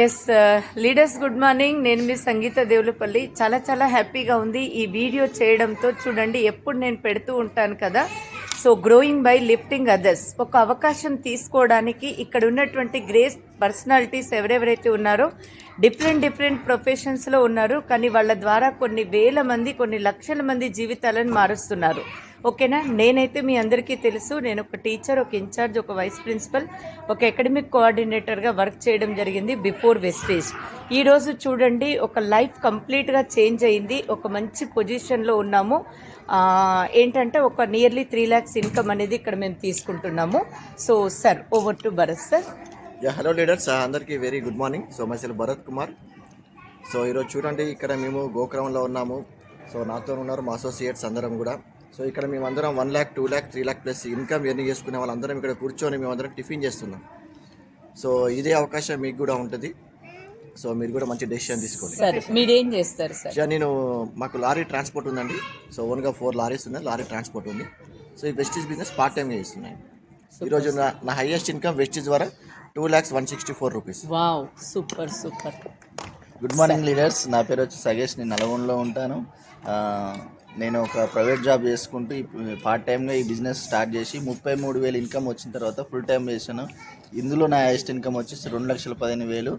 Yes leaders good morning. నేను మీ సంగీత దేవులపల్లి. చాలా హ్యాపీగా ఉంది ఈ వీడియో చేయడంతో. చూడండి, ఎప్పుడు నేను పెడుతూ ఉంటాను కదా, so growing by lifting others. ఒక అవకాశం తీసుకోవడానికి ఇక్కడ ఉన్నటువంటి గ్రేట్ పర్సనాలిటీస్ ఎవరెవరైతే ఉన్నారో డిఫరెంట్ ప్రొఫెషన్స్లో ఉన్నారు, కానీ వాళ్ళ ద్వారా కొన్ని వేల మంది, కొన్ని లక్షల మంది జీవితాలను మారుస్తున్నారు. ఓకేనా? నేనైతే మీ అందరికీ తెలుసు, నేను ఒక టీచర్, ఒక ఇన్ఛార్జ్, ఒక వైస్ ప్రిన్సిపల్, ఒక అకాడమిక్ కోఆర్డినేటర్గా వర్క్ చేయడం జరిగింది బిఫోర్ వెస్టేజ్. ఈరోజు చూడండి, ఒక లైఫ్ కంప్లీట్గా చేంజ్ అయింది. ఒక మంచి పొజిషన్లో ఉన్నాము. ఏంటంటే ఒక నియర్లీ 3 lakhs ఇన్కమ్ అనేది ఇక్కడ మేము తీసుకుంటున్నాము. So sir, over to Bharath sir. Hello leaders, అందరికీ very good morning. So myself Bharath Kumar. So ఈరోజు చూడండి, ఇక్కడ మేము గోక్రమంలో ఉన్నాము. సో నాతో ఉన్నారు మా అసోసియేట్స్ అందరం కూడా. సో ఇక్కడ మేమందరం 1 lakh, 2 lakh, 3 lakh plus income earn చేసుకునే వాళ్ళందరం ఇక్కడ కూర్చొని మేమందరం టిఫిన్ చేస్తున్నాం. సో ఇదే అవకాశం మీకు కూడా ఉంటుంది. సో మీరు కూడా మంచి డెసిషన్ తీసుకోండి. సార్ మీరేం చేస్తారు సార్? నేను మాకు లారీ ట్రాన్స్పోర్ట్ ఉందండి. సో ఓన్గా 4 లారీస్ ఉన్నాయి, లారీ ట్రాన్స్పోర్ట్ ఉంది. సో ఈ వెస్టీజ్ బిజినెస్ పార్ట్ టైంగా చేస్తున్నాను. ఈరోజు నా హైయెస్ట్ ఇన్కమ్ వెస్టీజ్ ద్వారా 2,164 rupees. Wow, super. Good morning leaders, నా పేరు వచ్చి సగేష్. నేను నల్గొండలో ఉంటాను. నేను ఒక ప్రైవేట్ జాబ్ చేసుకుంటూ పార్ట్ టైమ్గా ఈ బిజినెస్ స్టార్ట్ చేసి 33,000 ఇన్కమ్ వచ్చిన తర్వాత ఫుల్ టైం చేశాను. ఇందులో నా హైయెస్ట్ ఇన్కమ్ వచ్చేసి 2,15,000.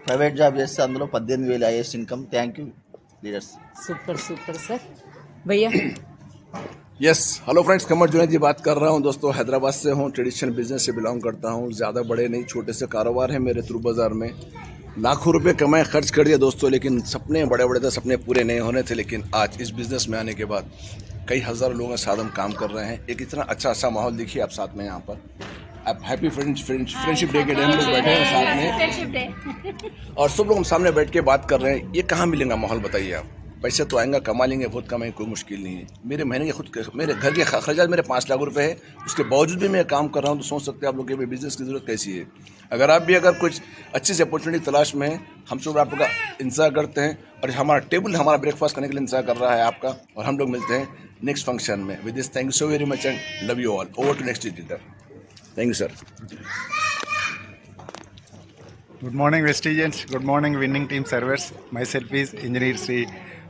ప్రైవేట్ జాబ్ చేస్తే అందులో 18,000 highest income. Thank you leaders. Super sir. भैया यस, हेलो फ्रेंड्स, कमर जुनैद जी बात कर रहा हूं दोस्तों. हैदराबाद से हूं, ट्रेडिशनल बिजनेस से बिलोंग करता हूं. ज़्यादा बड़े नहीं, छोटे से कारोबार है मेरे थ्रू बाज़ार में. लाखों रुपए कमाए, खर्च कर दिए दोस्तों, लेकिन सपने बड़े थे, सपने पूरे नहीं होने थे. लेकिन आज इस बिज़नेस में आने के बाद कई हज़ार लोगों के साथ हम काम कर रहे हैं. एक इतना अच्छा माहौल देखिए आप साथ में यहाँ पर. आप हैप्पी फ्रेंडशिप डे के डे हम लोग बैठे हैं साथ में, और सब लोग हम सामने बैठ के बात कर रहे हैं. ये कहाँ मिलेगा माहौल, बताइए आप. पैसे तो आएंगे, कमा लेंगे, बहुत कमाएंगे, कोई मुश्किल नहीं है. मेरे महीने के मेरे घर के खर्चात मेरे 5 लाख रुपए है. उसके बावजूद भी मैं काम कर रहा हूँ. तो सोच सकते हैं आप लोग कि बिजनेस की ज़रूरत कैसी है. अगर आप भी कुछ अच्छी सी अपॉर्चुनिटी तलाश में हैं, हम सब आपका इंतजार करते हैं. और हमारा टेबल हमारा ब्रेकफास्ट करने के लिए इंतजार कर रहा है आपका. और हम लोग मिलते हैं नेक्स्ट फंक्शन में. With this, thank you so very much and love you all. Over to next leader. Thank you sir. Good morning Vestigians, good morning winning team servers. Myself is engineer Sri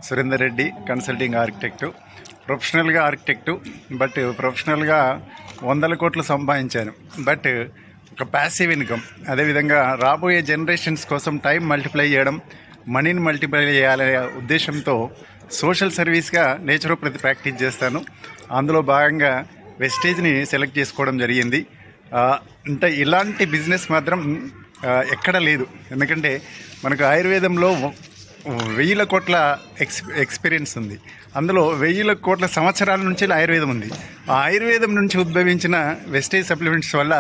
Surinder Reddy, consulting architect. ప్రొఫెషనల్గా architect, but ప్రొఫెషనల్గా 100 కోట్లు సంపాదించాను. But ఒక passive income. అదేవిధంగా రాబోయే generations కోసం time multiply చేయడం, మనీని మల్టిప్లై చేయాలనే ఉద్దేశంతో సోషల్ సర్వీస్గా నేచురోపతి ప్రాక్టీస్ చేస్తాను. అందులో భాగంగా వెస్టేజ్ని సెలెక్ట్ చేసుకోవడం జరిగింది. అంటే ఇలాంటి బిజినెస్ మాత్రం ఎక్కడ లేదు. ఎందుకంటే మనకు ఆయుర్వేదంలో 1000 కోట్ల ఎక్స్పీరియన్స్ ఉంది. అందులో 1000 కోట్ల సంవత్సరాల నుంచి ఆయుర్వేదం ఉంది. ఆ ఆయుర్వేదం నుంచి ఉద్భవించిన వెస్టేజ్ సప్లిమెంట్స్ వల్ల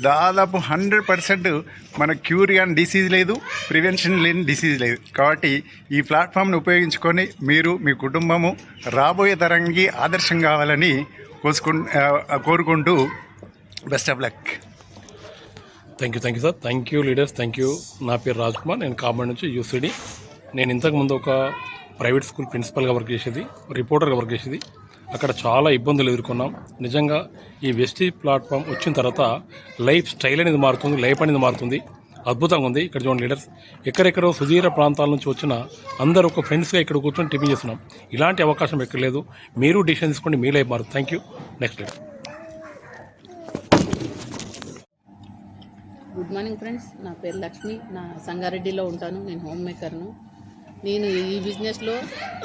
దాదాపు 100% మన క్యూర్ కాని డిసీజ్ లేదు, ప్రివెన్షన్ లేని డిసీజ్ లేదు. కాబట్టి ఈ ప్లాట్ఫామ్ని ఉపయోగించుకొని మీరు, మీ కుటుంబము రాబోయే తరానికి ఆదర్శం కావాలని కోరుకుంటూ best of luck. Thank you sir. Thank you leaders, thank you. నా పేరు రాజ్ కుమార్, నేను కామారెడ్డి నుంచి యూసీడీ. నేను ఇంతకుముందు ఒక ప్రైవేట్ స్కూల్ ప్రిన్సిపల్గా వర్క్ చేసేది, రిపోర్టర్గా వర్క్ చేసేది. అక్కడ చాలా ఇబ్బందులు ఎదుర్కొన్నాం. నిజంగా ఈ వెస్టేజ్ ప్లాట్ఫామ్ వచ్చిన తర్వాత లైఫ్ స్టైల్ అనేది మారుతుంది, లైఫ్ అనేది మారుతుంది. అద్భుతంగా ఉంది. ఇక్కడ చూడండి లీడర్స్, ఎక్కడెక్కడో సుదీర ప్రాంతాల నుంచి వచ్చిన అందరూ ఒక ఫ్రెండ్స్గా ఇక్కడ కూర్చొని టిఫిన్ చేస్తున్నాం. ఇలాంటి అవకాశం ఎక్కడ లేదు. మీరు డిసిషన్ తీసుకోండి, మీ లైఫ్ మారుతుంది. Thank you. Next leader. Good morning friends, నా పేరు లక్ష్మి. నా సంగారెడ్డిలో ఉంటాను. నేను హోమ్ మేకర్ను. నేను ఈ బిజినెస్లో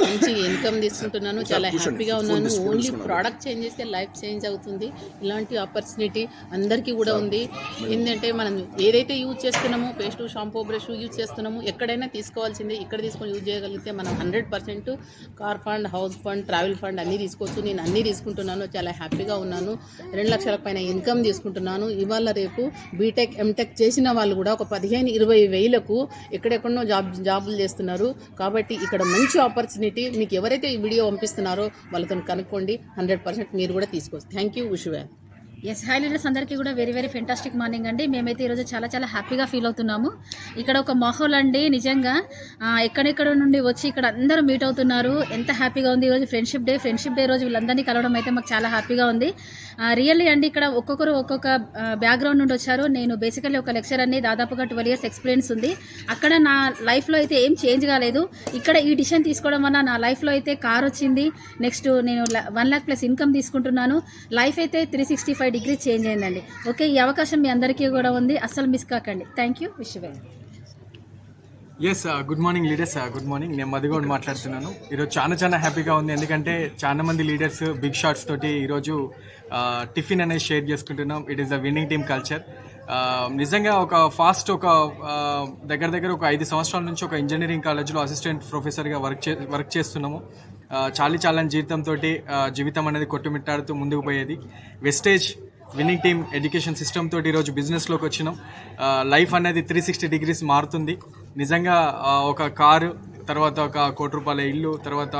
మంచి ఇన్కమ్ తీసుకుంటున్నాను. చాలా హ్యాపీగా ఉన్నాను. ఓన్లీ ప్రోడక్ట్ చేంజ్ చేస్తే లైఫ్ చేంజ్ అవుతుంది. ఇలాంటి ఆపర్చునిటీ అందరికీ కూడా ఉంది. ఏంటంటే మనం ఏదైతే యూజ్ చేస్తున్నామో, పేస్ట్, షాంపూ, బ్రష్ యూజ్ చేస్తున్నామో ఎక్కడైనా తీసుకోవాల్సిందే. ఇక్కడ తీసుకొని యూజ్ చేయగలిగితే మనం 100% car fund, house fund, travel fund అన్నీ తీసుకోవచ్చు. నేను అన్నీ తీసుకుంటున్నాను. చాలా హ్యాపీగా ఉన్నాను. 2 లక్షల పైన ఇన్కమ్ తీసుకుంటున్నాను. ఇవాళ రేపు బీటెక్, ఎంటెక్ చేసిన వాళ్ళు కూడా ఒక 15-20 వేలకు ఎక్కడెక్కడో జాబులు చేస్తున్నారు. కాబట్టి ఇక్కడ మంచి ఆపర్చునిటీ. మీకు ఎవరైతే ఈ వీడియో పంపిస్తున్నారో వాళ్ళతో కనుక్కోండి. 100% మీరు కూడా తీసుకోవచ్చు. Thank you. Wish you well. Yes hi leaders అందరికీ కూడా వెరీ వెరీ ఫెంటాస్టిక్ మార్నింగ్ అండి. మేమైతే ఈరోజు చాలా చాలా హ్యాపీగా ఫీల్ అవుతున్నాము. ఇక్కడ ఒక మాహోల్ అండి, నిజంగా ఎక్కడెక్కడ నుండి వచ్చి ఇక్కడ అందరూ మీట్ అవుతున్నారు. ఎంత హ్యాపీగా ఉంది. ఈరోజు ఫ్రెండ్షిప్ డే రోజు వీళ్ళందరినీ కలవడం అయితే మాకు చాలా హ్యాపీగా ఉంది. రియల్లీ అండి, ఇక్కడ ఒక్కొక్కరు ఒక్కొక్క బ్యాక్గ్రౌండ్ నుండి వచ్చారు. నేను బేసికల్లీ ఒక లెక్చర్ అన్ని దాదాపుగా 12 years ఎక్స్పీరియన్స్ ఉంది. అక్కడ నా లైఫ్లో అయితే ఏం చేంజ్ కాలేదు. ఇక్కడ ఈ డిసిషన్ తీసుకోవడం వల్ల నా లైఫ్లో అయితే కార్ వచ్చింది. నెక్స్ట్ నేను 1 lakh plus ఇన్కమ్ తీసుకుంటున్నాను. లైఫ్ అయితే 365 degrees చేంజ్ అయిందండి. ఓకే, ఈ అవకాశం మీ అందరికీ కూడా ఉంది, అస్సలు మిస్ కాకండి. Thank you. Wish well. Yes good morning leaders, good morning. నేను మధుగౌడ్ మాట్లాడుతున్నాను. ఈరోజు చాలా హ్యాపీగా ఉంది, ఎందుకంటే చాలా మంది లీడర్స్ బిగ్ షాట్స్ తోటి ఈరోజు టిఫిన్ అనేది షేర్ చేసుకుంటున్నాం. It is the winning team culture. నిజంగా ఒక దగ్గర ఒక 5 సంవత్సరాల నుంచి ఒక ఇంజనీరింగ్ కాలేజ్లో అసిస్టెంట్ ప్రొఫెసర్గా వర్క్ చేస్తున్నాము. చాలా జీవితంతో జీవితం అనేది కొట్టుమిట్టాడుతూ ముందుకు పోయేది. Vestige winning team education system తోటి ఈరోజు బిజినెస్లోకి వచ్చినాం. లైఫ్ అనేది 360 degrees మారుతుంది. నిజంగా ఒక కారు, తర్వాత ఒక 1 కోటి రూపాయల ఇల్లు, తర్వాత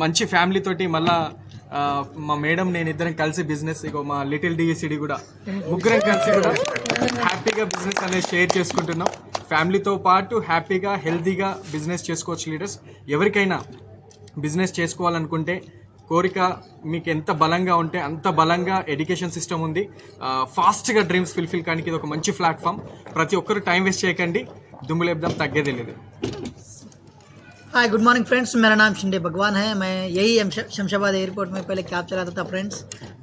మంచి ఫ్యామిలీ తోటి మళ్ళా మా మేడం నేను ఇద్దరం కలిసి బిజినెస్, ఇగో మా లిటిల్ డిసిడి కూడా ముగ్గురం కలిసి కూడా హ్యాపీగా బిజినెస్ అనేది షేర్ చేసుకుంటున్నాం. ఫ్యామిలీతో పాటు హ్యాపీగా హెల్తీగా బిజినెస్ చేసుకోవచ్చు లీడర్స్. ఎవరికైనా బిజినెస్ చేసుకోవాలనుకుంటే కోరిక మీకు ఎంత బలంగా ఉంటే అంత బలంగా ఎడ్యుకేషన్ సిస్టమ్ ఉంది. ఫాస్ట్గా డ్రీమ్స్ ఫుల్ఫిల్ కానీ ఇది ఒక మంచి ప్లాట్ఫామ్. ప్రతి ఒక్కరు టైం వేస్ట్ చేయకండి, దుమ్ము లేపుదాం, తగ్గేదే లేదు. हाय गुड मॉर्निंग फ्रेंड्स, मेरा नाम शिंदे भगवान है. मैं यही शमशाबाद एयरपोर्ट में पहले कैब चलाता था फ्रेंड्स,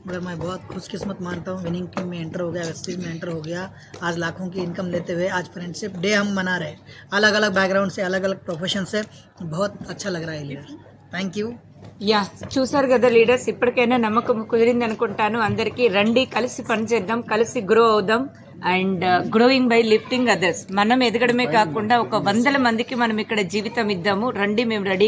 मगर मैं बहुत खुशकिस्मत मानता हूँ. विनिंग टीम में एंटर हो गया, वेस्टेज में एंटर हो गया. आज लाखों की इनकम लेते हुए आज फ्रेंडशिप डे हम मना रहे हैं. अलग अलग बैकग्राउंड से, अलग अलग प्रोफेशन से. बहुत अच्छा लग रहा है लीडर. Thank you. యా, చూసారు కదా లీడర్స్, ఇప్పటికైనా నమ్మకం కుదిరింది అనుకుంటాను. అందరికీ రండి, కలిసి పనిచేద్దాం, కలిసి గ్రో అవుదాం. And growing by lifting others. మనం ఎదగడమే కాకుండా ఒక 100 మందికి మనం ఇక్కడ జీవితం ఇద్దాము. రండి, మేము రెడీ.